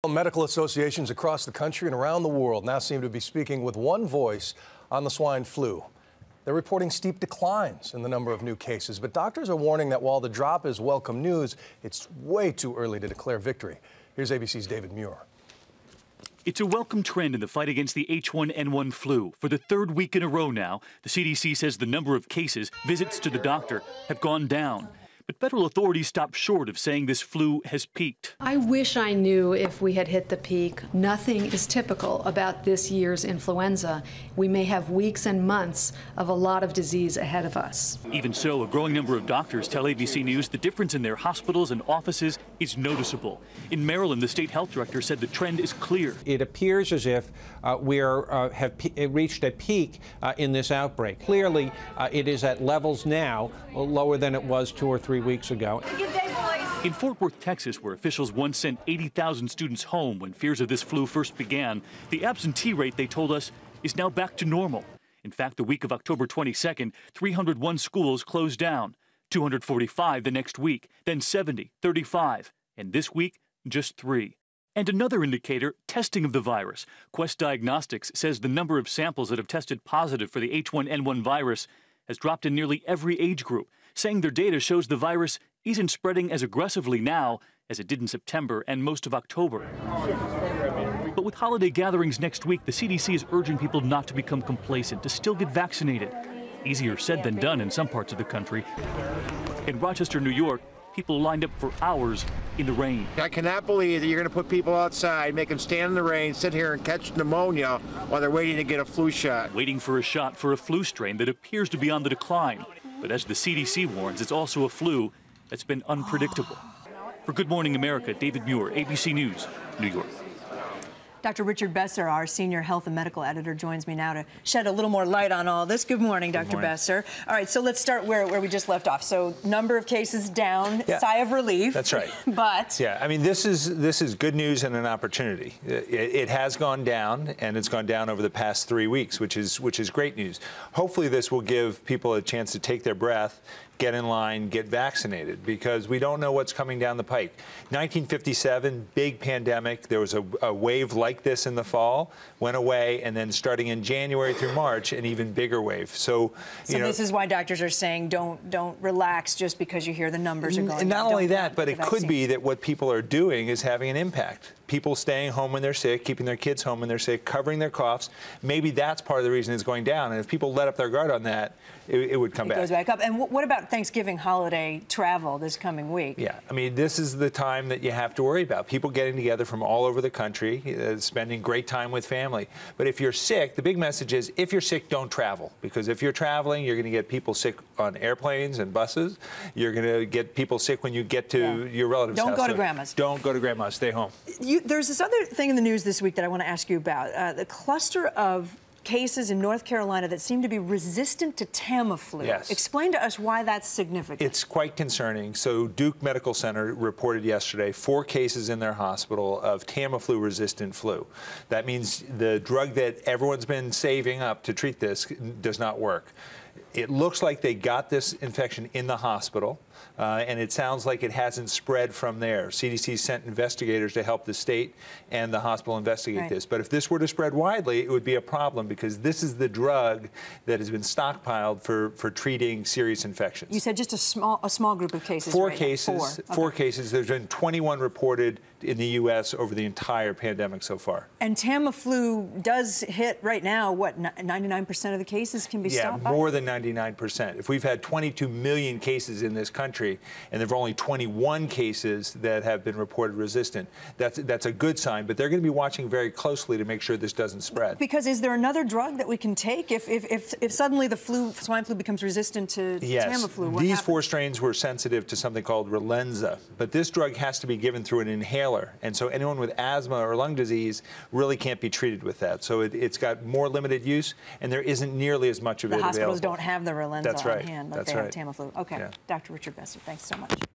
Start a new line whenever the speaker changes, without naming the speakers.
Medical associations across the country and around the world now seem to be speaking with one voice on the swine flu. They're reporting steep declines in the number of new cases, but doctors are warning that while the drop is welcome news, it's way too early to declare victory. Here's ABC's David Muir.
It's a welcome trend in the fight against the H1N1 flu. For the third week in a row now, the CDC says the number of cases, visits to the doctor, have gone down. But federal authorities stopped short of saying this flu has peaked.
I wish I knew if we had hit the peak. Nothing is typical about this year's influenza. We may have weeks and months of a lot of disease ahead of us.
Even so, a growing number of doctors tell ABC News the difference in their hospitals and offices is noticeable. In Maryland, the state health director said the trend is clear.
It appears as if we have reached a peak in this outbreak. Clearly, it is at levels now lower than it was 2 or 3 weeks ago.
In Fort Worth, Texas, where officials once sent 80,000 students home when fears of this flu first began, the absentee rate, they told us, is now back to normal. In fact, the week of October 22nd, 301 schools closed down, 245 the next week, then 70, 35, and this week, just 3. And another indicator, testing of the virus. Quest Diagnostics says the number of samples that have tested positive for the H1N1 virus has dropped in nearly every age group, saying their data shows the virus isn't spreading as aggressively now as it did in September and most of October. But with holiday gatherings next week, the CDC is urging people not to become complacent, to still get vaccinated. Easier said than done in some parts of the country. In Rochester, New York, people lined up for hours in the rain.
I cannot believe that you're going to put people outside, make them stand in the rain, sit here and catch pneumonia while they're waiting to get a flu shot.
Waiting for a shot for a flu strain that appears to be on the decline. But as the CDC warns, it's also a flu that's been unpredictable. For Good Morning America, David Muir, ABC News, New York.
Dr. Richard Besser, our senior health and medical editor, joins me now to shed a little more light on all this. Good morning, Dr. Besser. All right, so let's start where we just left off. So number of cases down, sigh of relief.
That's right.
But
yeah, I mean, this is good news and an opportunity. It has gone down, and it's gone down over the past 3 weeks, which is great news. Hopefully, this will give people a chance to take their breath, get in line, get vaccinated, because we don't know what's coming down the pike. 1957, big pandemic. There was a wave like this in the fall, went away, and then starting in January through March, an even bigger wave. So
this is why doctors are saying don't relax just because you hear the numbers are going down.
Not only that, but it could be that what people are doing is having an impact. People staying home when they're sick, keeping their kids home when they're sick, covering their coughs. Maybe that's part of the reason it's going down. And if people let up their guard on that, it would come back.
It goes back up. And what about Thanksgiving holiday travel this coming week?
Yeah, I mean, this is the time that you have to worry about. People getting together from all over the country, spending great time with family. But if you're sick, the big message is, if you're sick, don't travel. Because if you're traveling, you're going to get people sick on airplanes and buses. You're going to get people sick when you get to your relatives' house.
Don't go to grandma's.
Don't go to grandma's. Stay home.
There's this other thing in the news this week that I want to ask you about. The cluster of cases in North Carolina that seem to be resistant to Tamiflu.
Yes.
Explain to us why that's significant.
It's quite concerning. So Duke Medical Center reported yesterday 4 cases in their hospital of Tamiflu-resistant flu. That means the drug that everyone's been saving up to treat this does not work. It looks like they got this infection in the hospital, and it sounds like it hasn't spread from there. CDC sent investigators to help the state and the hospital investigate this. But if this were to spread widely, it would be a problem, because this is the drug that has been stockpiled for treating serious infections.
You said just a small group of cases.
4 cases. 4 cases. There's been 21 reported in the U.S. over the entire pandemic so far.
And Tamiflu does hit right now, what, 99% of the cases can be stopped by?
Yeah, more than 99%. If we've had 22 million cases in this country, and there are only 21 cases that have been reported resistant, that's a good sign. But they're going to be watching very closely to make sure this doesn't spread.
Because is there another drug that we can take if suddenly the swine flu becomes resistant to Tamiflu?
Yes, these 4 strains were sensitive to something called Relenza, but this drug has to be given through an inhaler. And so anyone with asthma or lung disease really can't be treated with that. So it's got more limited use, and there isn't nearly as much of it available.
The hospitals don't have the Relenza on hand like they have Tamiflu. Okay,
yeah.
Dr. Richard Besser, thanks so much.